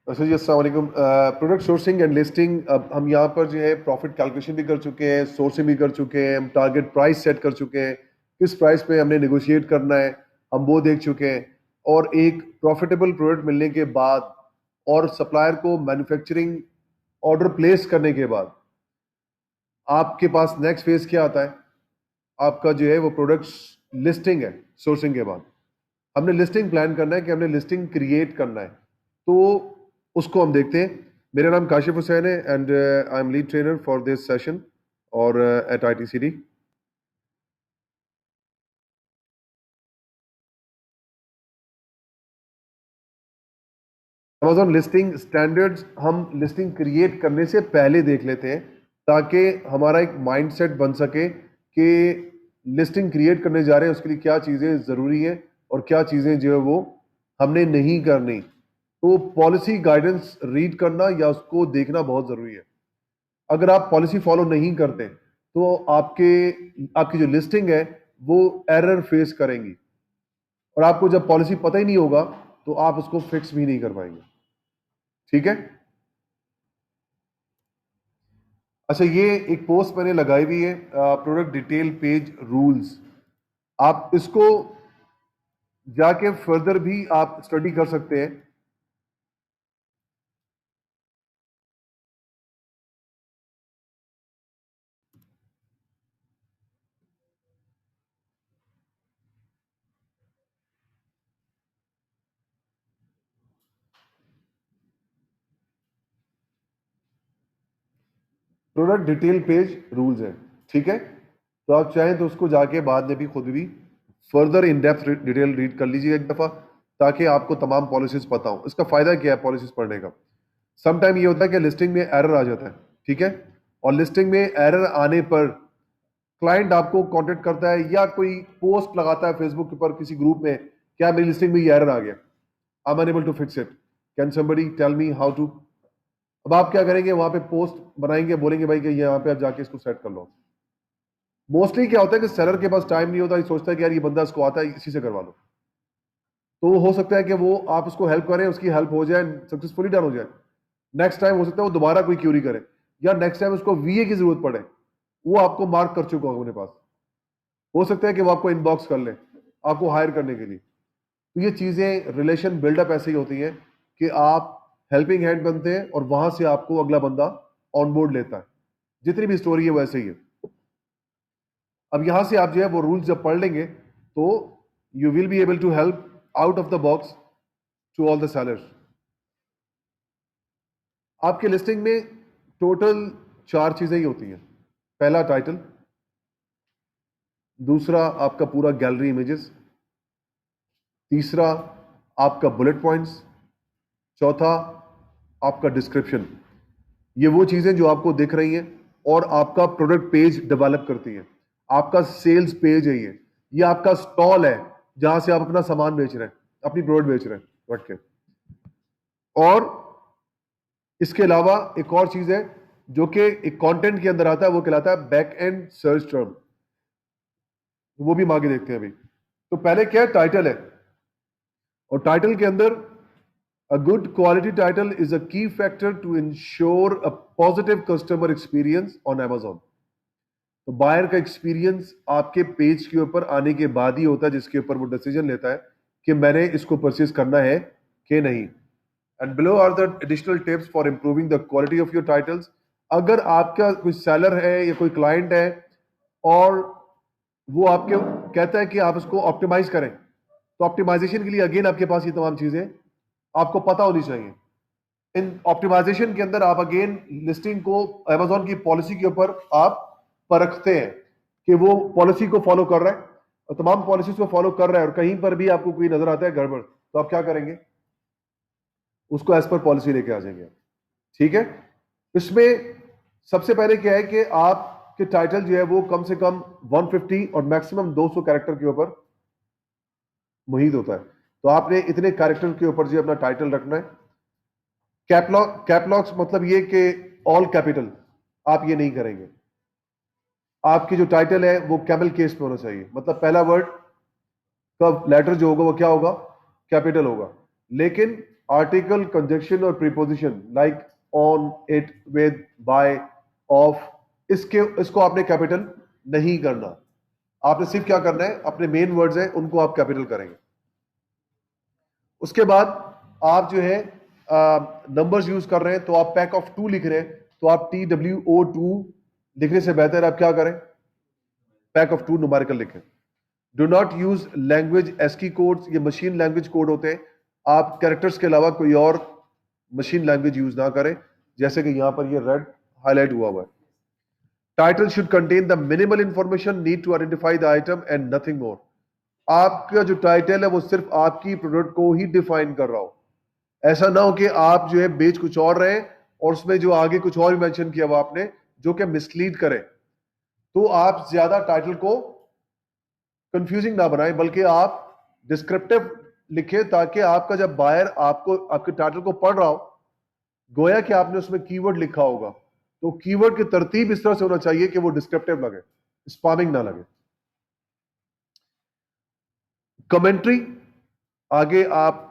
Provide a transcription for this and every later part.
अच्छा जी, अस्सलाम वालेकुम। प्रोडक्ट सोर्सिंग एंड लिस्टिंग, अब हम यहाँ पर जो है प्रॉफिट कैलकुलेशन भी कर चुके हैं, सोर्सिंग भी कर चुके हैं, हम टारगेट प्राइस सेट कर चुके हैं, किस प्राइस पे हमने नेगोशिएट करना है हम वो देख चुके हैं। और एक प्रॉफिटेबल प्रोडक्ट मिलने के बाद और सप्लायर को मैन्युफैक्चरिंग ऑर्डर प्लेस करने के बाद आपके पास नेक्स्ट फेज क्या आता है? आपका जो है वो प्रोडक्ट लिस्टिंग है। सोर्सिंग के बाद हमने लिस्टिंग प्लान करना है कि हमने लिस्टिंग क्रिएट करना है, तो उसको हम देखते हैं। मेरा नाम काशिफ हुसैन है and I am lead trainer for this session और at ITCD। Amazon listing standards हम लिस्टिंग क्रिएट करने से पहले देख लेते हैं, ताकि हमारा एक माइंडसेट बन सके कि लिस्टिंग क्रिएट करने जा रहे हैं उसके लिए क्या चीज़ें ज़रूरी हैं और क्या चीज़ें जो है वो हमने नहीं करनी। तो पॉलिसी गाइडेंस रीड करना या उसको देखना बहुत ज़रूरी है। अगर आप पॉलिसी फॉलो नहीं करते तो आपकी जो लिस्टिंग है वो एरर फेस करेंगी, और आपको जब पॉलिसी पता ही नहीं होगा तो आप उसको फिक्स भी नहीं कर पाएंगे। ठीक है। अच्छा, ये एक पोस्ट मैंने लगाई हुई है, प्रोडक्ट डिटेल पेज रूल्स। आप इसको जाके फर्दर भी आप स्टडी कर सकते हैं। प्रोडक्ट डिटेल पेज रूल्स है। ठीक है। तो आप चाहें तो उसको जाके बाद में भी खुद भी further in depth detail read कर लीजिए एक दफा, ताकि आपको तमाम पॉलिसीज पता हो। इसका फायदा क्या है पॉलिसीज पढ़ने का? सम टाइम ये होता है कि लिस्टिंग में एरर आ जाता है। ठीक है। और लिस्टिंग में एरर आने पर क्लाइंट आपको कांटेक्ट करता है या कोई पोस्ट लगाता है फेसबुक के ऊपर किसी ग्रुप में, क्या मेरी लिस्टिंग में ये एरर आ गया, I am unable to fix it, can somebody tell me how to. अब आप क्या करेंगे, वहां पे पोस्ट बनाएंगे, बोलेंगे भाई कि यहाँ पे आप जाके इसको सेट कर लो। मोस्टली क्या होता है कि सेलर के पास टाइम नहीं होता, ये सोचता है कि यार ये बंदा इसको आता है, इसी से करवा लो। तो हो सकता है कि वो आप उसको हेल्प करें, उसकी हेल्प हो जाए, सक्सेसफुली डन हो जाए। नेक्स्ट टाइम हो सकता है वो दोबारा कोई क्यूरी करे, या नेक्स्ट टाइम उसको VA की जरूरत पड़े, वो आपको मार्क कर चुका होगा अपने पास। हो सकता है कि वो आपको इनबॉक्स कर ले आपको हायर करने के लिए। तो ये चीजें रिलेशन बिल्डअप ऐसे ही होती हैं कि आप हेल्पिंग हैंड बनते हैं और वहां से आपको अगला बंदा ऑन बोर्ड लेता है। जितनी भी स्टोरी है वैसे ही है। अब यहां से आप जो है वो रूल्स जब पढ़ लेंगे तो you will be able to help out of the box to all the sellers. आपके लिस्टिंग में टोटल 4 चीजें ही होती हैं। पहला टाइटल, दूसरा आपका पूरा गैलरी इमेजेस, तीसरा आपका बुलेट पॉइंट्स, चौथा आपका डिस्क्रिप्शन। ये वो चीजें जो आपको दिख रही हैं और आपका प्रोडक्ट पेज डेवलप करती हैं। आपका सेल्स पेज है ये आपका स्टॉल है जहां से आप अपना सामान बेच रहे हैं, अपनी प्रोडक्ट बेच रहे हैं रख के। और इसके अलावा एक और चीज है जो कि एक कंटेंट के अंदर आता है, वो कहलाता है बैक एंड सर्च टर्म। वो भी हम आगे देखते हैं अभी। तो पहले क्या है, टाइटल है। और टाइटल के अंदर a good quality title is a key factor to ensure a positive customer experience on Amazon। तो बायर का एक्सपीरियंस आपके पेज के ऊपर आने के बाद ही होता है, जिसके ऊपर वो डिसीजन लेता है कि मैंने इसको परचेज करना है कि नहीं। And below are the additional tips for improving the quality of your titles. अगर आपका कोई सेलर है या कोई क्लाइंट है और वो आपके कहता है कि आप इसको ऑप्टिमाइज करें, तो ऑप्टिमाइजेशन के लिए अगेन आपके पास ये तमाम चीजें आपको पता होनी चाहिए। इन ऑप्टिमाइजेशन के अंदर आप अगेन लिस्टिंग को अमेजोन की पॉलिसी के ऊपर आप परखते हैं कि वो पॉलिसी को फॉलो कर रहा है, और तमाम पॉलिसीज को फॉलो कर रहा है, और कहीं पर भी आपको कोई नजर आता है गड़बड़, तो आप क्या करेंगे, उसको एज पर पॉलिसी लेके आ जाएंगे। ठीक है। इसमें सबसे पहले क्या है कि आपके टाइटल जो है वो कम से कम 150 और मैक्सिमम 200 कैरेक्टर के ऊपर मुहित होता है। तो आपने इतने कैरेक्टर के ऊपर जो अपना टाइटल रखना है। कैपलॉग्स मतलब ये कि ऑल कैपिटल आप ये नहीं करेंगे। आपकी जो टाइटल है वो कैमल केस में होना चाहिए, मतलब पहला वर्ड का लेटर जो होगा वो क्या होगा, कैपिटल होगा। लेकिन आर्टिकल, कंजक्शन और preposition like on, it, with, by, of, इसको आपने कैपिटल नहीं करना। आपने सिर्फ क्या करना है, अपने मेन वर्ड्स हैं उनको आप कैपिटल करेंगे। उसके बाद आप जो है नंबर्स यूज कर रहे हैं, तो आप पैक ऑफ 2 लिख रहे हैं, तो आप TWO2 लिखने से बेहतर आप क्या करें, पैक ऑफ 2 न्यूमेरिकल लिखें। Do not use language ASCII codes, ये मशीन लैंग्वेज कोड होते हैं। आप कैरेक्टर्स के अलावा कोई और मशीन लैंग्वेज यूज ना करें, जैसे कि यहां पर ये रेड हाईलाइट हुआ हुआ है। Title should contain the minimal information need to identify the item and nothing more. आपका जो टाइटल है वो सिर्फ आपकी प्रोडक्ट को ही डिफाइन कर रहा हो। ऐसा ना हो कि आप जो है बेच कुछ और रहे और उसमें जो आगे कुछ और भी मेंशन किया हुआ आपने, जो कि मिसलीड करे। तो आप ज्यादा टाइटल को कंफ्यूजिंग ना बनाएं, बल्कि आप डिस्क्रिप्टिव लिखे, ताकि आपका जब बायर आपको आपके टाइटल को पढ़ रहा हो, गोया कि आपने उसमें कीवर्ड लिखा होगा, तो कीवर्ड की तरतीब इस तरह से होना चाहिए कि वो डिस्क्रिप्टिव लगे, स्पैमिंग ना लगे। कमेंट्री आगे आप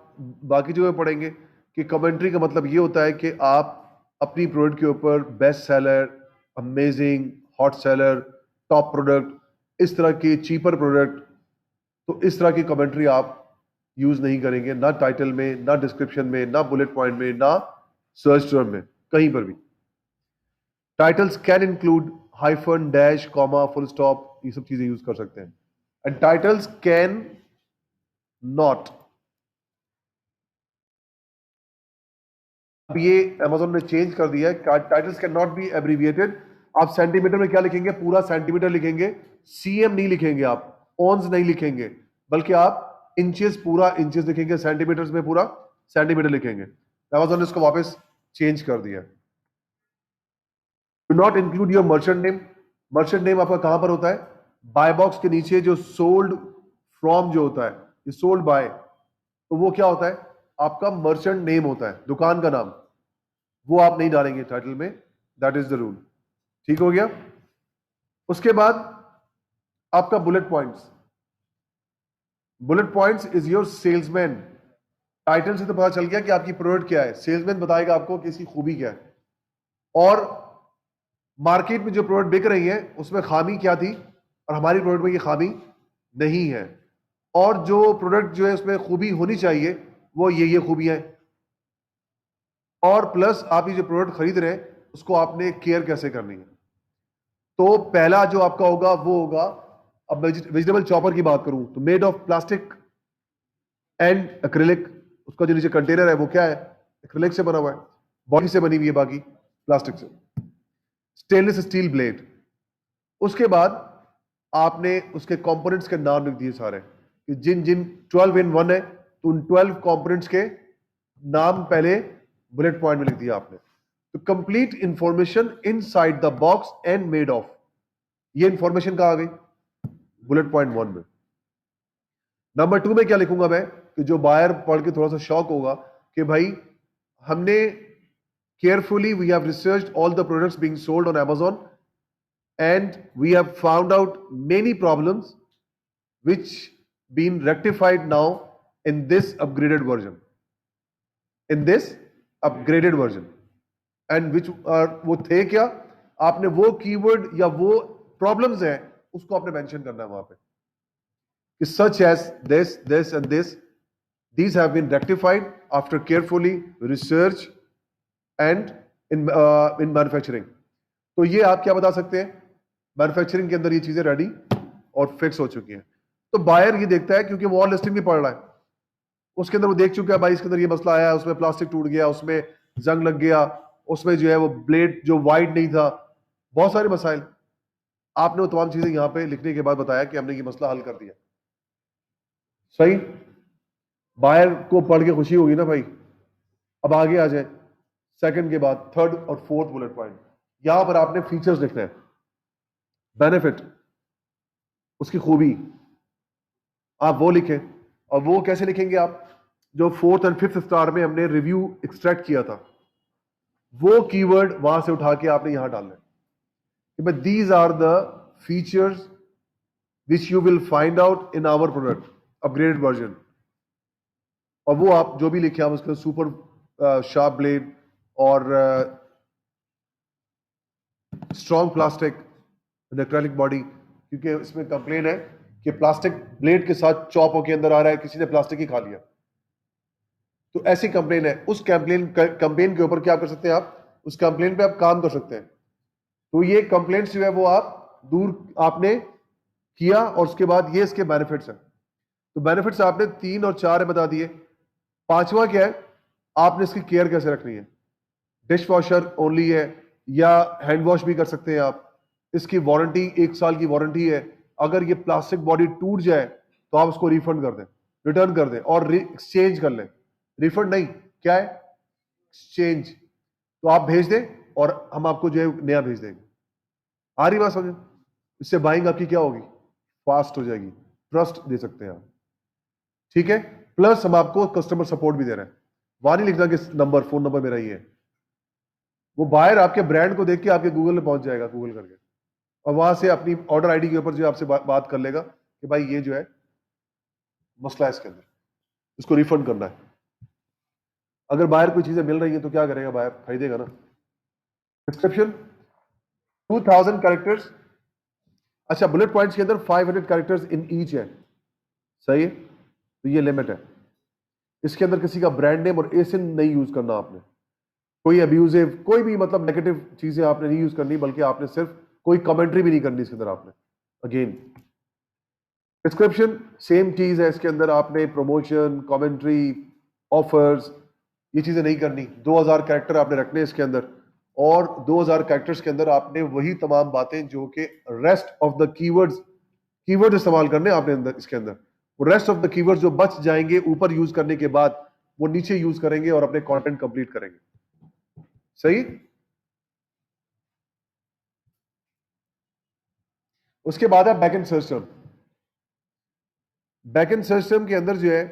बाकी जो है पढ़ेंगे कि कमेंट्री का मतलब ये होता है कि आप अपनी प्रोडक्ट के ऊपर best seller, amazing, hot seller, top product, इस तरह की चीपर प्रोडक्ट, तो इस तरह की कमेंट्री आप यूज नहीं करेंगे, ना टाइटल में, ना डिस्क्रिप्शन में, ना बुलेट पॉइंट में, ना सर्च टर्म में, कहीं पर भी। Titles can include hyphen, dash, comma, full stop, ये सब चीजें यूज कर सकते हैं। एंड टाइटल्स कैन नॉट, अब ये Amazon ने चेंज कर दिया है, titles can not be abbreviated. आप सेंटीमीटर में क्या लिखेंगे, पूरा सेंटीमीटर लिखेंगे, CM नहीं लिखेंगे, आप ऑन्स नहीं लिखेंगे, बल्कि आप इंचेस, पूरा इंचेस लिखेंगे, सेंटीमीटर्स में पूरा सेंटीमीटर लिखेंगे। Amazon ने इसको वापस चेंज कर दिया। Do not include your merchant name. Merchant name आपका कहां पर होता है, बाय बॉक्स के नीचे जो सोल्ड फ्रॉम जो होता है, ये सोल्ड बाय, तो वो क्या होता है, आपका मर्चेंट नेम होता है, दुकान का नाम, वो आप नहीं डालेंगे टाइटल में, दैट इज द रूल। ठीक हो गया। उसके बाद आपका bullet points. Bullet points is your salesman. Title से तो पता चल गया कि आपकी प्रोडक्ट क्या है, सेल्समैन बताएगा आपको कि इसकी खूबी क्या है, और मार्केट में जो प्रोडक्ट बिक रही है उसमें खामी क्या थी, और हमारी प्रोडक्ट में ये खामी नहीं है, और जो प्रोडक्ट जो है उसमें खूबी होनी चाहिए वो ये खूबियां हैं, और प्लस आप ये जो प्रोडक्ट खरीद रहे हैं उसको आपने केयर कैसे करनी है। तो पहला जो आपका होगा वो होगा, अब वेजिटेबल चॉपर की बात करूं तो made of plastic and acrylic, उसका जो नीचे कंटेनर है वो क्या है, एक्रिलिक से बना हुआ है, बॉडी से बनी हुई है, बाकी प्लास्टिक से। Stainless steel blade. उसके बाद आपने उसके कंपोनेंट्स के नाम लिख दिए सारे, कि जिन जिन 12 in 1 है तो उन 12 कंपोनेंट्स के नाम पहले बुलेट पॉइंट में लिख दिया आपने। तो complete information inside the box and made of, ये इंफॉर्मेशन कहां आ गई, बुलेट पॉइंट 1 में। नंबर 2 में क्या लिखूंगा मैं, कि जो बायर पढ़ के थोड़ा सा शॉक होगा कि भाई हमने carefully we have researched all the products being sold on Amazon and we have found out many problems which been rectified now in this upgraded version, and which are वो थे क्या, आपने वो कीवर्ड या वो प्रॉब्लम्स हैं उसको आपने मेंशन करना है वहां पे, कि such as this and this, these have been rectified after carefully research and in manufacturing। तो ये आप क्या बता सकते हैं, मैन्युफैक्चरिंग के अंदर ये चीजें रेडी और फिक्स हो चुकी हैं। तो बायर ये देखता है, क्योंकि वो और लिस्टिंग भी पढ़ रहा है, उसके अंदर वो देख चुका है भाई इसके अंदर ये मसला आया, उसमें प्लास्टिक टूट गया, उसमें जंग लग गया, उसमें जो है वो ब्लेड जो वाइड नहीं था, बहुत सारे मसाइल। आपने वो तमाम चीजें यहां पे लिखने के बाद बताया कि हमने ये मसला हल कर दिया। सही, बायर को पढ़ के खुशी होगी ना भाई। अब आगे आ जाए, सेकंड के बाद थर्ड और फोर्थ बुलेट पॉइंट, यहां पर आपने फीचर्स लिखना है, बेनिफिट, उसकी खूबी, आप वो लिखें। और वो कैसे लिखेंगे आप, जो 4th और 5th स्टार में हमने रिव्यू एक्सट्रैक्ट किया था, वो कीवर्ड वहां से उठा के आपने यहां डालना है, but these are the features which you will find out in our product upgraded version. और वो आप जो भी लिखे आप उसके सुपर शार्प ब्लेड और स्ट्रॉन्ग प्लास्टिक इलेक्ट्रॉनिक बॉडी, क्योंकि इसमें कंप्लेन है कि प्लास्टिक ब्लेड के साथ चॉप होके अंदर आ रहा है, किसी ने प्लास्टिक ही खा लिया। तो ऐसी कंप्लेन है। उस कंप्लेन के ऊपर क्या कर सकते हैं आप, उस कंप्लेन पे आप काम कर सकते हैं। तो ये कंप्लेंट्स जो है वो आप दूर आपने किया, और उसके बाद ये इसके बेनिफिट्स हैं। तो बेनिफिट्स आपने 3 और 4 बता दिए। 5वां क्या है, आपने इसकी केयर कैसे रखनी है। डिश वॉशर ओनली है या हैंड वॉश भी कर सकते हैं आप। इसकी वारंटी 1 साल की वारंटी है। अगर ये प्लास्टिक बॉडी टूट जाए तो आप उसको रिफंड कर दें, रिटर्न कर दें और एक्सचेंज कर लें। रिफंड नहीं, क्या है, एक्सचेंज। तो आप भेज दें और हम आपको जो है नया भेज देंगे। आ रही बात समझ? इससे बाइंग आपकी क्या होगी, फास्ट हो जाएगी, ट्रस्ट दे सकते हैं आप। ठीक है, प्लस हम आपको कस्टमर सपोर्ट भी दे रहे हैं। वहां नहीं लिखना कि नंबर, फोन नंबर मेरा ही है। वो बायर आपके ब्रांड को देख के आपके गूगल में पहुंच जाएगा, गूगल करके, और वहां से अपनी ऑर्डर आईडी के ऊपर जो आपसे बात कर लेगा कि भाई ये जो है मसला है इसके अंदर, इसको रिफंड करना है। अगर बायर कोई चीजें मिल रही है तो क्या करेगा बायर, खरीदेगा ना। Description 2000 characters. अच्छा, बुलेट पॉइंट्स के अंदर 500 कैरेक्टर्स इन ईच है, सही है, तो ये लिमिट है। इसके अंदर किसी का ब्रांड नेम और एसिन नहीं यूज करना आपने, कोई अब्यूजिव, कोई भी मतलब नेगेटिव चीजें आपने नहीं यूज करनी, बल्कि आपने सिर्फ कोई कमेंट्री भी नहीं करनी इसके अंदर आपने। अगेन डिस्क्रिप्शन सेम चीज है, इसके अंदर आपने प्रमोशन, कमेंट्री, ऑफर्स, ये चीजें नहीं करनी। 2000 कैरेक्टर आपने रखने इसके अंदर, और 2000 कैरेक्टर्स के अंदर आपने वही तमाम बातें जो कि रेस्ट ऑफ द कीवर्ड इस्तेमाल करने आपने अंदर इसके अंदर। वो रेस्ट ऑफ द कीवर्ड जो बच जाएंगे ऊपर यूज करने के बाद, वो नीचे यूज करेंगे और अपने कंटेंट कंप्लीट करेंगे। सही। उसके बाद है बैकएंड सिस्टम। बैकएंड सिस्टम के अंदर जो है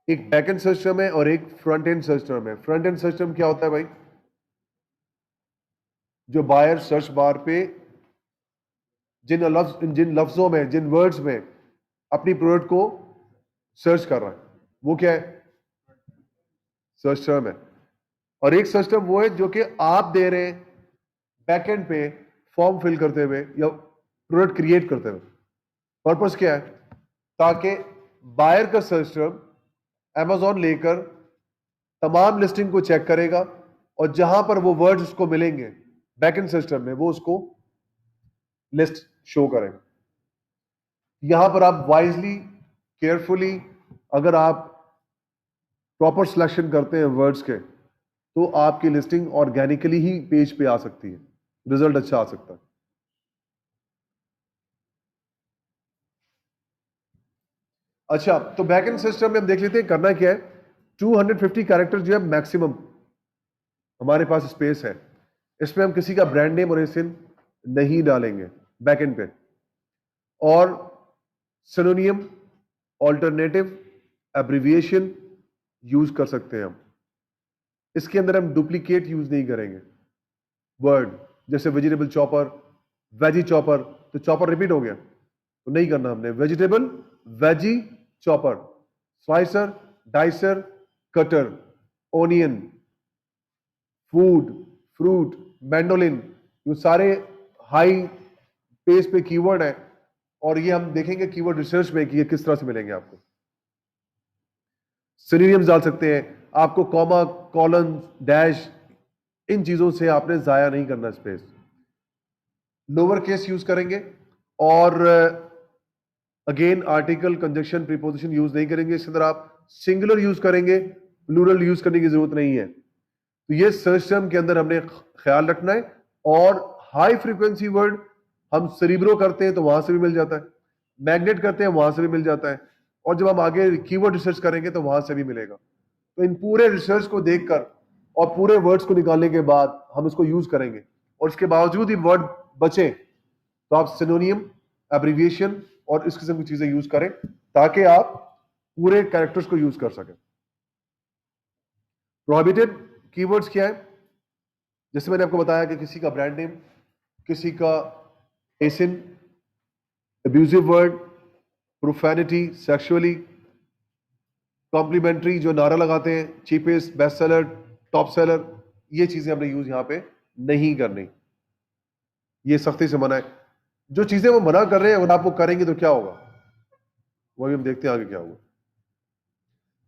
एक बैकएंड सिस्टम है और एक फ्रंट एंड सिस्टम है। फ्रंट एंड सिस्टम क्या होता है भाई, जो बायर सर्च बार पे जिन लफ्जों में, जिन वर्ड्स में अपनी प्रोडक्ट को सर्च कर रहा है, वो क्या है, सर्च टर्म है। और एक सिस्टम वो है जो कि आप दे रहे हैं बैकएंड पे फॉर्म फिल करते हुए या प्रोडक्ट क्रिएट करते हुए। पर्पस क्या है, ताकि बायर का सिस्टम अमेजॉन लेकर तमाम लिस्टिंग को चेक करेगा, और जहां पर वो वर्ड्स उसको मिलेंगे बैकएंड सिस्टम में, वो उसको लिस्ट शो करेगा। यहां पर आप वाइजली, केयरफुली, अगर आप प्रॉपर सिलेक्शन करते हैं वर्ड्स के, तो आपकी लिस्टिंग ऑर्गेनिकली ही पेज पे आ सकती है, रिजल्ट अच्छा आ सकता है। अच्छा, तो बैकएंड सिस्टम में हम देख लेते हैं करना क्या है। 250 कैरेक्टर जो है मैक्सिमम हमारे पास स्पेस है, इसमें हम किसी का ब्रांड नेम और एसिन नहीं डालेंगे बैकएंड पे। और सिनोनियम, ऑल्टरनेटिव, एब्रिविएशन यूज कर सकते हैं हम। इसके अंदर हम डुप्लीकेट यूज नहीं करेंगे वर्ड, जैसे वेजिटेबल चॉपर, वेजी चॉपर, तो चॉपर रिपीट हो गया, तो नहीं करना हमने। Vegetable, veggie chopper, slicer, dicer, cutter, onion, food, fruit, mandolin, ये सारे हाई पेज पे कीवर्ड है, और ये हम देखेंगे कीवर्ड रिसर्च में कि ये किस तरह से मिलेंगे आपको। सिनोनिम्स डाल सकते हैं, आपको कॉमा, कॉलन, डैश, इन चीजों से आपने जाया नहीं करना स्पेस। लोअर केस यूज करेंगे, और again article, conjunction, preposition use नहीं करेंगे। इसके अंदर आप सिंगुलर यूज करेंगे, प्लूरल यूज करने की जरूरत नहीं है। तो ये सर्च टर्म के अंदर हमने ख्याल रखना है। और हाई फ्रीक्वेंसी वर्ड हम सेरिब्रो करते हैं तो वहां से भी मिल जाता है, मैग्नेट करते हैं वहां से भी मिल जाता है, और जब हम आगे कीवर्ड रिसर्च करेंगे तो वहां से भी मिलेगा। तो इन पूरे रिसर्च को देखकर और पूरे वर्ड्स को निकालने के बाद हम इसको यूज करेंगे, और इसके बावजूद ही वर्ड बचे तो आप सिनोनियम, एब्रिविएशन और इस किस्म की चीजें यूज करें, ताकि आप पूरे कैरेक्टर्स को यूज कर सकें। प्रोहिबिटेड कीवर्ड्स क्या है, जैसे मैंने आपको बताया कि किसी का ब्रांड नेम, किसी का एसिन, अब्यूजिव वर्ड, प्रोफैनिटी, सेक्सुअली, कॉम्प्लीमेंट्री जो नारा लगाते हैं, cheapest, best seller, top seller, ये चीजें हमने यूज यहां पे नहीं करनी, ये सख्ती से मना है। जो चीजें वो मना कर रहे हैं अगर आप वो करेंगे तो क्या होगा, वो भी हम देखते हैं आगे क्या होगा।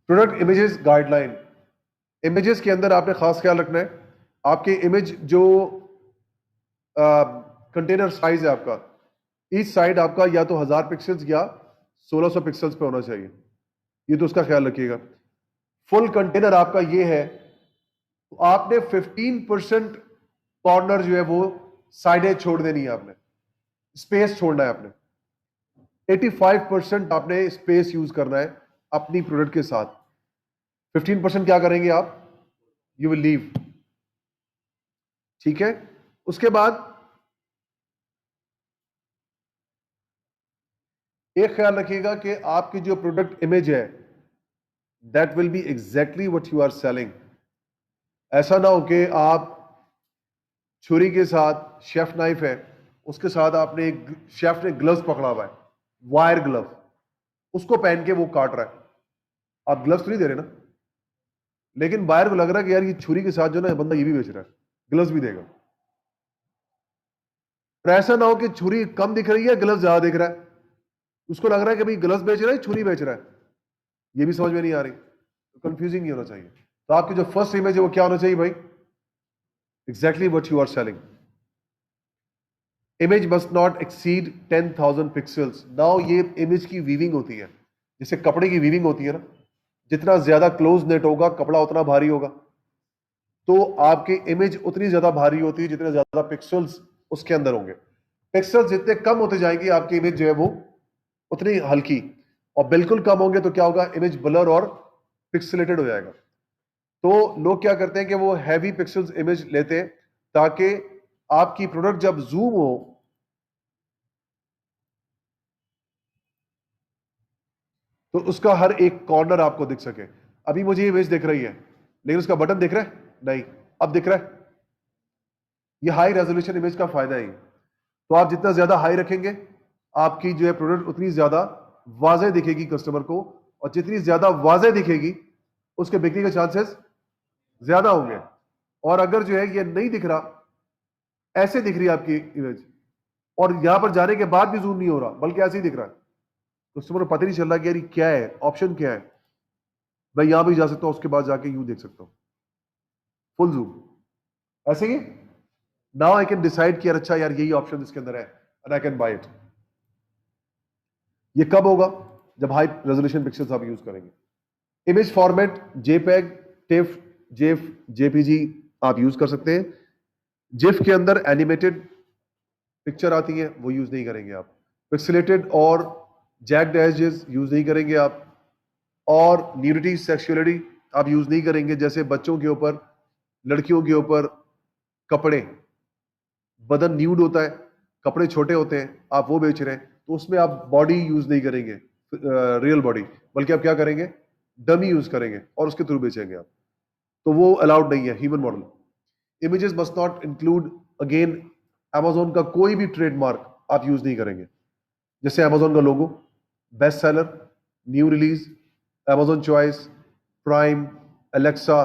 प्रोडक्ट इमेजेस गाइडलाइन, इमेजेस के अंदर आपने खास ख्याल रखना है, आपके इमेज जो कंटेनर साइज है आपका, ईच साइड आपका या तो 1000 पिक्सल्स या 1600 पिक्सल्स पे होना चाहिए, ये तो उसका ख्याल रखिएगा। फुल कंटेनर आपका ये है तो आपने 15% कॉर्नर जो है वो साइडें छोड़ देनी है, आपने स्पेस छोड़ना है, आपने 85% आपने स्पेस यूज करना है अपनी प्रोडक्ट के साथ। 15% क्या करेंगे आप, यू विल लीव, ठीक है। उसके बाद एक ख्याल रखिएगा कि आपकी जो प्रोडक्ट इमेज है that will be exactly what you are selling. ऐसा ना हो कि आप छुरी के साथ, शेफ नाइफ है उसके साथ आपने शेफ ने ग्लव्स पकड़ा हुआ है, वायर ग्लव, उसको पहन के वो काट रहा है, आप ग्लव्स तो नहीं दे रहे ना, लेकिन बायर को लग रहा है कि यार ये छुरी के साथ जो ना बंदा ये भी बेच रहा है, ग्लव्स भी देगा। और ऐसा ना हो कि छुरी कम दिख रही है, ग्लव्स ज्यादा दिख रहा है, उसको लग रहा है कि भाई ग्लव्स बेच रहा है, छुरी बेच रहा है, ये भी समझ में नहीं आ रही, तो कंफ्यूजिंग नहीं होना चाहिए। तो आपकी जो फर्स्ट इमेज है वो क्या होना चाहिए भाई, exactly what you are selling. Image must not exceed 10,000 pixels. Now ये इमेज की वीविंग होती है, जैसे कपड़े की वीविंग होती है ना, जितना ज्यादा क्लोज नेट होगा कपड़ा उतना भारी होगा, तो आपकी इमेज उतनी ज्यादा भारी होती है जितने ज्यादा पिक्सल्स उसके अंदर होंगे। पिक्सल्स जितने कम होते जाएंगे आपकी इमेज जो है वो उतनी हल्की, और बिल्कुल कम होंगे तो क्या होगा, इमेज ब्लर और पिक्सलेटेड हो जाएगा। तो लोग क्या करते हैं कि वो हैवी पिक्सल्स इमेज लेते हैं ताकि आपकी प्रोडक्ट जब जूम हो तो उसका हर एक कॉर्नर आपको दिख सके। अभी मुझे ये इमेज दिख रही है लेकिन उसका बटन दिख रहा है नहीं, अब दिख रहा है। ये हाई रेजोल्यूशन इमेज का फायदा है। तो आप जितना ज्यादा हाई रखेंगे आपकी जो है प्रोडक्ट उतनी ज्यादा वाज़ेह दिखेगी कस्टमर को, और जितनी ज्यादा वाज़ेह दिखेगी उसके बिक्री के चांसेस ज्यादा होंगे। और अगर जो है ये नहीं दिख रहा, ऐसे दिख रही है आपकी इमेज और यहां पर जाने के बाद भी जूम नहीं हो रहा बल्कि ऐसे ही दिख रहा है, कस्टमर को पता नहीं चल रहा कि यार क्या है, ऑप्शन क्या है, मैं यहां भी जा सकता हूं उसके बाद जाके यूं देख सकता हूं, फुल जूम ऐसे ही। नाउ आई कैन डिसाइड कि यार अच्छा यार यही ऑप्शन इसके अंदर है and I can buy it. ये कब होगा, जब हाई रेजोल्यूशन पिक्चर्स आप यूज करेंगे। Image format JPEG, tiff, Jeff, JPG आप यूज कर सकते हैं। जिफ के अंदर एनिमेटेड पिक्चर आती है वो यूज नहीं करेंगे आप। पिक्सेलेटेड और जैक्ड एजेस यूज नहीं करेंगे आप, और न्यूडिटी, सेक्सुअलिटी आप यूज नहीं करेंगे, जैसे बच्चों के ऊपर, लड़कियों के ऊपर कपड़े, बदन न्यूड होता है, कपड़े छोटे होते हैं, आप वो बेच रहे हैं, तो उसमें आप बॉडी यूज नहीं करेंगे, रियल बॉडी, बल्कि आप क्या करेंगे, डमी यूज करेंगे और उसके थ्रू बेचेंगे आप, तो वो अलाउड नहीं है human model. Images must not include, again Amazon का कोई भी ट्रेडमार्क आप यूज नहीं करेंगे, जैसे Amazon का logo, best seller, new release, Amazon choice, prime, Alexa,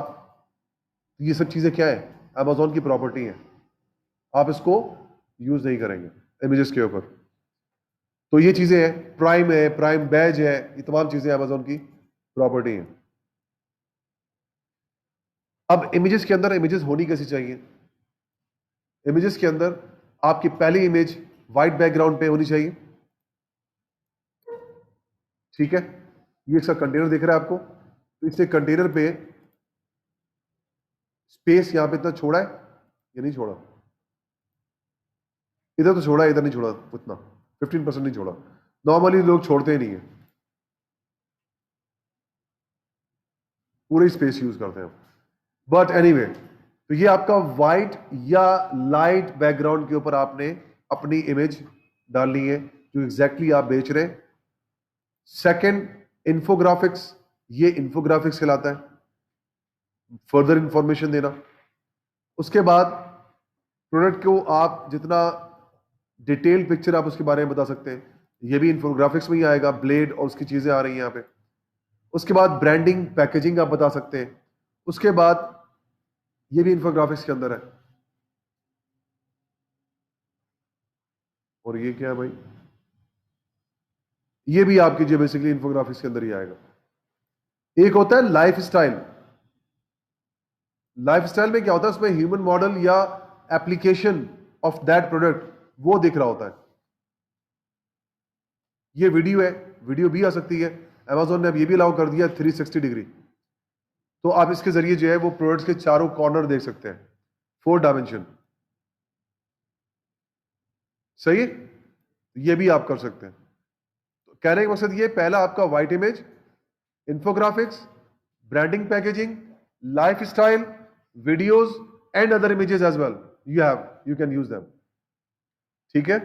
ये सब चीजें क्या है, Amazon की प्रॉपर्टी है, आप इसको यूज नहीं करेंगे इमेजेस के ऊपर। तो ये चीजें हैं, प्राइम है, प्राइम बैज है, ये तमाम चीजें Amazon की प्रॉपर्टी है। अब इमेजेस के अंदर इमेजेस होनी कैसी चाहिए, इमेजेस के अंदर आपकी पहली इमेज व्हाइट बैकग्राउंड पे होनी चाहिए, ठीक है। ये इसका कंटेनर दिख रहा है आपको, तो इससे कंटेनर पे स्पेस यहां पे इतना छोड़ा है या नहीं छोड़ा, इधर तो छोड़ा है, इधर नहीं छोड़ा उतना, 15% नहीं छोड़ा, नॉर्मली लोग छोड़ते ही नहीं है, पूरे स्पेस यूज करते हैं। बट एनीवे, तो ये आपका व्हाइट या लाइट बैकग्राउंड के ऊपर आपने अपनी इमेज डालनी है जो एग्जैक्टली आप बेच रहे हैं। सेकंड, इंफोग्राफिक्स, ये इंफोग्राफिक्स कहलाता है, फर्दर इंफॉर्मेशन देना। उसके बाद प्रोडक्ट को आप जितना डिटेल पिक्चर आप उसके बारे में बता सकते हैं, ये भी इंफोग्राफिक्स में ही आएगा, ब्लेड और उसकी चीजें आ रही हैं यहाँ पे। उसके बाद ब्रांडिंग पैकेजिंग आप बता सकते हैं। उसके बाद ये भी इंफोग्राफिक्स के अंदर है। और ये क्या है भाई, ये भी आपकी जो बेसिकली इंफोग्राफिक्स के अंदर ही आएगा। एक होता है लाइफ स्टाइल। लाइफ स्टाइल में क्या होता है, उसमें ह्यूमन मॉडल या एप्लीकेशन ऑफ दैट प्रोडक्ट वो दिख रहा होता है। ये वीडियो है, वीडियो भी आ सकती है। Amazon ने अब ये भी अलाउ कर दिया 360 डिग्री, तो आप इसके जरिए जो है वो प्रोडक्ट्स के चारों कॉर्नर देख सकते हैं, 4 डायमेंशन। सही है, ये भी आप कर सकते हैं। तो कहने का मकसद ये, पहला आपका white image, infographics, branding packaging, life style, videos and other images as well you can use them. ठीक है,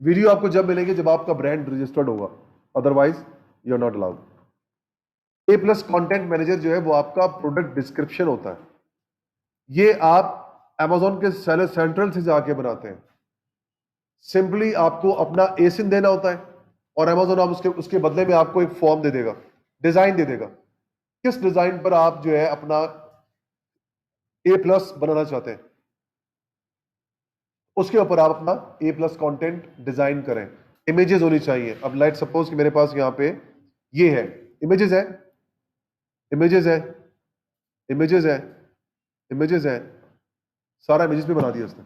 वीडियो आपको जब मिलेगी जब आपका ब्रांड रजिस्टर्ड होगा, otherwise you are not allowed. A+ content manager जो है वो आपका प्रोडक्ट डिस्क्रिप्शन होता है। ये आप Amazon के सेलर सेंट्रल से जाके बनाते हैं। सिंपली आपको अपना एसिन देना होता है और Amazon आप उसके बदले में आपको एक फॉर्म दे देगा, डिजाइन दे देगा। किस डिजाइन पर आप जो है अपना A+ बनाना चाहते हैं, उसके ऊपर आप अपना A+ कंटेंट डिजाइन करें। इमेजेस होनी चाहिए। अब लेट्स सपोज कि मेरे पास यहां पे ये है, इमेजेस है, इमेजेस है, इमेजेस है, इमेजेस है, सारा इमेजेस पे बना दिया उसने।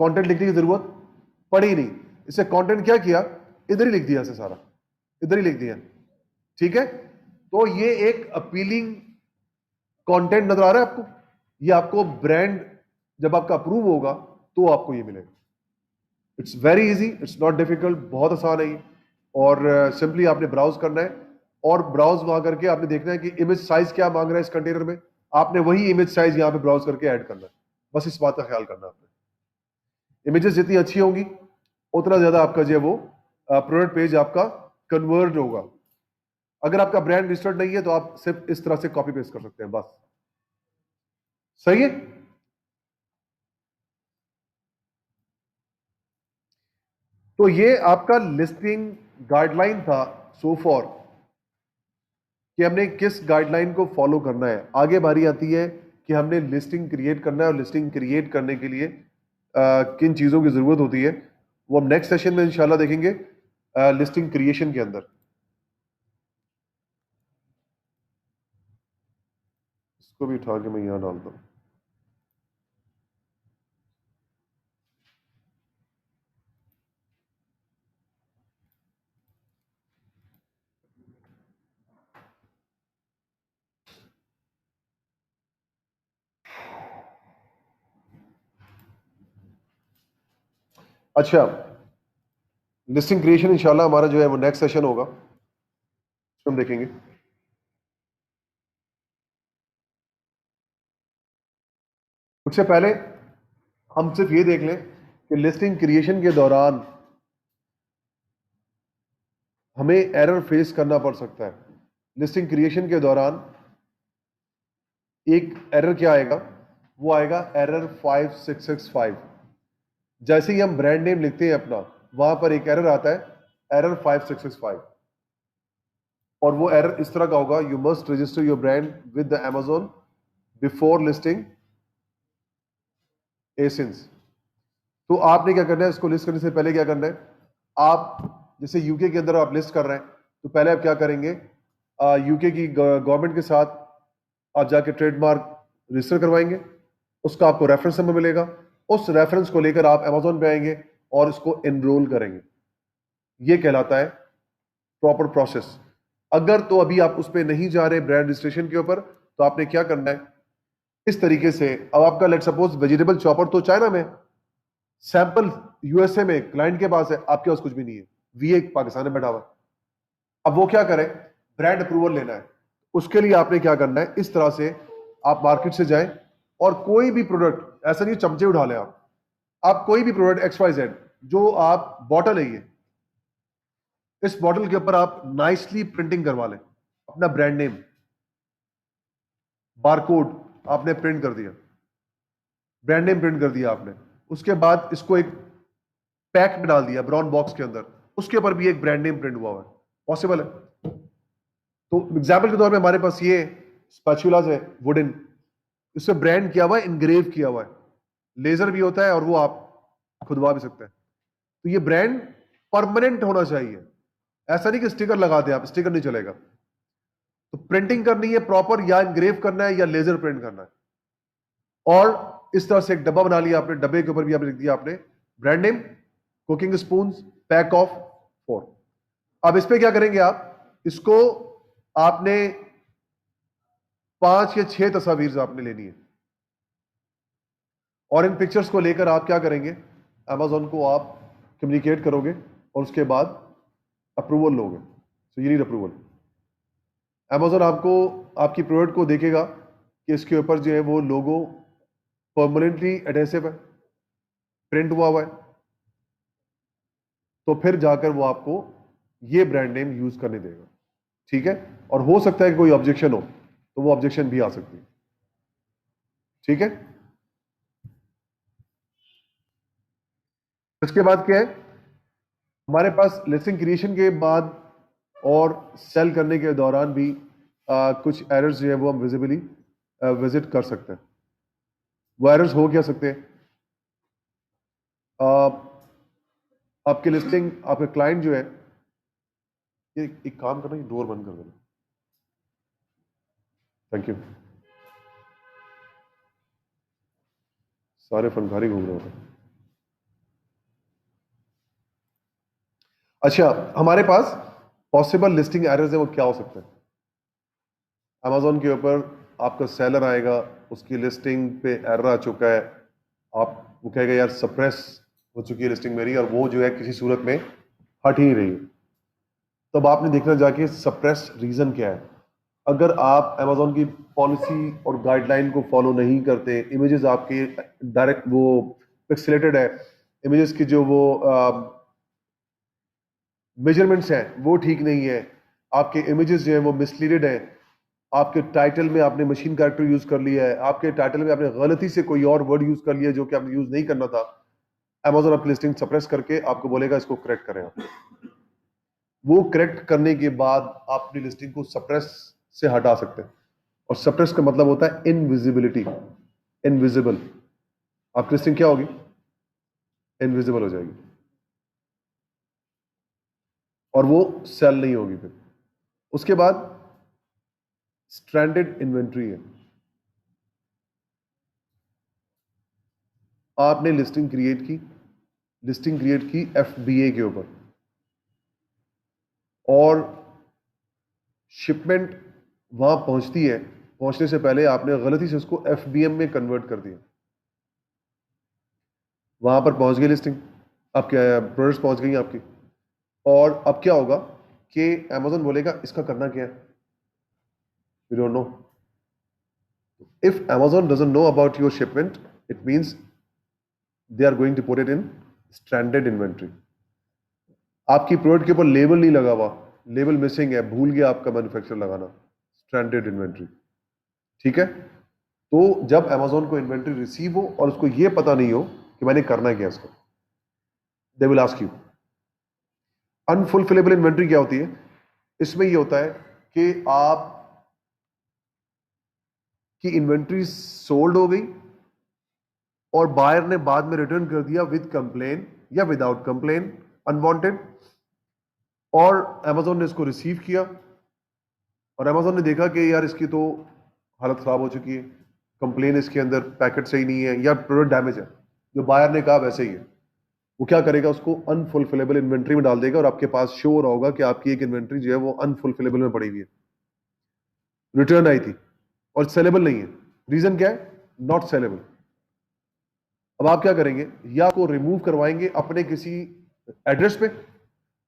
कंटेंट लिखने की जरूरत पड़ी नहीं, इसे कंटेंट क्या किया, इधर ही लिख दिया, इसे सारा इधर ही लिख दिया। ठीक है, तो ये एक अपीलिंग कंटेंट नजर आ रहा है आपको। ये आपको ब्रांड जब आपका अप्रूव होगा तो आपको ये मिलेगा। It's very easy, it's not difficult, बहुत आसान है ये। और सिंपली आपने ब्राउज करना है और ब्राउज वहां करके आपने देखना है कि इमेज साइज क्या मांग रहा है इस कंटेनर में, आपने वही इमेज साइज यहां पे ब्राउज करके ऐड करना है। बस इस बात का ख्याल करना है आपने। इमेजेस जितनी अच्छी होंगी उतना ज्यादा आपका जो है वो प्रोडक्ट पेज आपका कन्वर्ट होगा। अगर आपका ब्रांड रजिस्टर्ड नहीं है तो आप सिर्फ इस तरह से कॉपी पेस्ट कर सकते हैं बस। सही है, तो ये आपका लिस्टिंग गाइडलाइन था सो फॉर कि हमने किस गाइडलाइन को फॉलो करना है। आगे बारी आती है कि हमने लिस्टिंग क्रिएट करना है और लिस्टिंग क्रिएट करने के लिए किन चीजों की जरूरत होती है वो हम नेक्स्ट सेशन में इंशाल्लाह देखेंगे लिस्टिंग क्रिएशन के अंदर। इसको भी उठा के मैं यहां डालता हूं। अच्छा, लिस्टिंग क्रिएशन इंशाल्लाह हमारा जो है वो नेक्स्ट सेशन होगा, हम देखेंगे। उससे पहले हम सिर्फ ये देख लें कि लिस्टिंग क्रिएशन के दौरान हमें एरर फेस करना पड़ सकता है। लिस्टिंग क्रिएशन के दौरान एक एरर क्या आएगा, वो आएगा एरर 5665। जैसे ही हम ब्रांड नेम लिखते हैं अपना, वहां पर एक एरर आता है एरर 5665, और वो एरर इस तरह का होगा, you must register your brand with the Amazon before listing ASINs. तो आपने क्या करना है, इसको लिस्ट करने से पहले क्या करना है, आप जैसे यूके के अंदर आप लिस्ट कर रहे हैं तो पहले आप क्या करेंगे, यूके की गवर्नमेंट के साथ आप जाके ट्रेडमार्क रजिस्टर करवाएंगे, उसका आपको रेफरेंस नंबर मिलेगा, उस रेफरेंस को लेकर आप Amazon पे आएंगे और इसको एनरोल करेंगे। ये कहलाता है प्रॉपर प्रोसेस। अगर तो अभी आप उस पर नहीं जा रहे ब्रांड रजिस्ट्रेशन के ऊपर, तो आपने क्या करना है, इस तरीके से। अब आपका लेट सपोज वेजिटेबल चॉपर तो चाइना में, सैंपल यूएसए में क्लाइंट के पास है, आपके पास कुछ भी नहीं है, वी पाकिस्तान में बैठा हुआ। अब वो क्या करे, ब्रांड अप्रूवल लेना है, उसके लिए आपने क्या करना है, इस तरह से आप मार्केट से जाएं और कोई भी प्रोडक्ट, ऐसा नहीं चमचे उठा लें आप कोई भी प्रोडक्ट XYZ जो आप बॉटल है, ये इस बॉटल के ऊपर आप नाइसली प्रिंटिंग करवा लें अपना ब्रांड नेम, बारकोड आपने प्रिंट कर दिया, ब्रांड नेम प्रिंट कर दिया आपने। उसके बाद इसको एक पैक में डाल दिया ब्राउन बॉक्स के अंदर, उसके ऊपर भी एक ब्रांड नेम प्रिंट हुआ हुआ है, पॉसिबल है। तो एग्जाम्पल के तौर पे हमारे पास ये स्पैचुलास है वुडन, इससे ब्रांड किया हुआ है, इनग्रेव किया हुआ है, लेजर भी होता है और वो आप खुदवा भी सकते हैं। तो ये ब्रांड परमानेंट होना चाहिए, ऐसा नहीं कि स्टिकर लगा दें आप, स्टिकर नहीं चलेगा। तो प्रिंटिंग करनी है प्रॉपर, या इनग्रेव करना है या लेजर प्रिंट करना है। और इस तरह से एक डब्बा बना लिया आपने, डब्बे के ऊपर भी आपने लिख दिया आपने brand name, cooking spoon, pack of 4। अब इस पे क्या करेंगे आप, इसको आपने 5 या 6 तस्वीर आपने लेनी है, और इन पिक्चर्स को लेकर आप क्या करेंगे, Amazon को आप कम्युनिकेट करोगे और उसके बाद अप्रूवल लोगे। So you need approval. Amazon आपको आपकी प्रोडक्ट को देखेगा कि इसके ऊपर जो है वो लोगो परमानेंटली एडहेसिव है, प्रिंट हुआ हुआ है, तो फिर जाकर वो आपको ये ब्रांड नेम यूज करने देगा। ठीक है, और हो सकता है कि कोई ऑब्जेक्शन हो तो वो ऑब्जेक्शन भी आ सकती है। ठीक है, इसके बाद क्या है, हमारे पास लिस्टिंग क्रिएशन के बाद और सेल करने के दौरान भी कुछ एरर्स जो है वो हम विजिबली विजिट कर सकते हैं। वो एरर्स हो क्या सकते हैं, आपकी लिस्टिंग, आपका क्लाइंट जो है, ये एक काम करना, ये डोर बंद कर देना, थैंक यू। सारे फनकारी घूम रहे होते हैं। अच्छा, हमारे पास पॉसिबल लिस्टिंग एरर्स है, वो क्या हो सकते हैं। Amazon के ऊपर आपका सेलर आएगा, उसकी लिस्टिंग पे एरर आ चुका है, आप वो कहेगा यार सप्रेस हो चुकी है लिस्टिंग मेरी, और वो जो है किसी सूरत में हट ही नहीं रही है। तब आपने देखना जाके सप्रेस रीजन क्या है। अगर आप Amazon की पॉलिसी और गाइडलाइन को फॉलो नहीं करते, इमेजेस आपके डायरेक्ट वो पिक्सेलेटेड है, इमेजेस की जो वो मेजरमेंट्स हैं वो ठीक नहीं है, आपके इमेजेस जो हैं वो मिसलीडेड हैं, आपके टाइटल में आपने मशीन कैरेक्टर यूज कर लिया है, आपके टाइटल में आपने गलती से कोई और वर्ड यूज कर लिया जो कि आपने यूज नहीं करना था, Amazon आपकी लिस्टिंग सप्रेस करके आपको बोलेगा इसको करेक्ट करें आप। वो करेक्ट करने के बाद आप अपनी लिस्टिंग को सप्रेस से हटा सकते हैं, और सप्रेस का मतलब होता है इनविजिबिलिटी, इनविजिबल। आपकी लिस्टिंग क्या होगी, इनविजिबल हो जाएगी, और वो सेल नहीं होगी फिर। उसके बाद स्ट्रैंडेड इन्वेंट्री है, आपने लिस्टिंग क्रिएट की FBA के ऊपर, और शिपमेंट वहां पहुंचती है, पहुंचने से पहले आपने गलती से उसको FBM में कन्वर्ट कर दिया, वहां पर पहुंच गई लिस्टिंग, आपके प्रोडक्ट्स पहुंच गई आपकी, और अब क्या होगा कि Amazon बोलेगा इसका करना क्या है, you don't know. If Amazon doesn't know about your shipment, it means they are going to put it in stranded inventory। आपकी प्रोडक्ट के ऊपर लेबल नहीं लगा हुआ, लेबल मिसिंग है, भूल गया आपका मैन्युफैक्चरर लगाना, स्ट्रैंडेड इन्वेंट्री। ठीक है, तो जब Amazon को इन्वेंट्री रिसीव हो और उसको ये पता नहीं हो कि मैंने करना क्या इसको, they will ask you. Unfulfillable inventory क्या होती है, इसमें ये होता है कि आप की इन्वेंट्री सोल्ड हो गई और बायर ने बाद में रिटर्न कर दिया विद कंप्लेन या विदाउट कंप्लेन, अनवांटेड, और Amazon ने इसको रिसीव किया और Amazon ने देखा कि यार इसकी तो हालत खराब हो चुकी है, कंप्लेन इसके अंदर पैकेट सही नहीं है या प्रोडक्ट डैमेज है, जो बायर ने कहा वैसे ही है, वो क्या करेगा, उसको अनफुलफिलेबल इन्वेंट्री में डाल देगा, और आपके पास शो हो रहा होगा कि आपकी एक इन्वेंट्री जो है वो अनफुलफिलेबल में पड़ी हुई है, रिटर्न आई थी और सेलेबल नहीं है। रीजन क्या है, नॉट सेलेबल। अब आप क्या करेंगे, या को रिमूव करवाएंगे अपने किसी एड्रेस पे,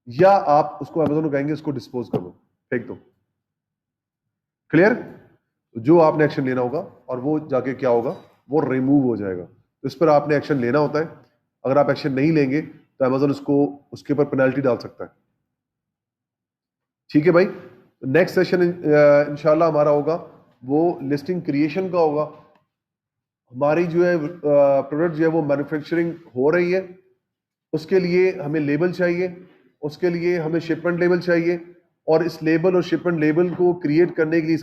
या आप उसको Amazon को कहेंगे इसको डिस्पोज कर दो, फेंक दो। क्लियर, जो आपने एक्शन लेना होगा और वो जाके क्या होगा, वो रिमूव हो जाएगा। तो इस पर आपने एक्शन लेना होता है, अगर आप एक्शन नहीं लेंगे तो Amazon उसको उसके ऊपर पेनल्टी डाल सकता है। ठीक है भाई, नेक्स्ट सेशन इंशाल्लाह हमारा होगा वो लिस्टिंग क्रिएशन का होगा। हमारी जो है प्रोडक्ट जो है वो मैन्युफैक्चरिंग हो रही है, उसके लिए हमें लेबल चाहिए, उसके लिए हमें शिपमेंट लेबल चाहिए, और इस लेबल और शिपमेंट लेबल को क्रिएट करने के लिए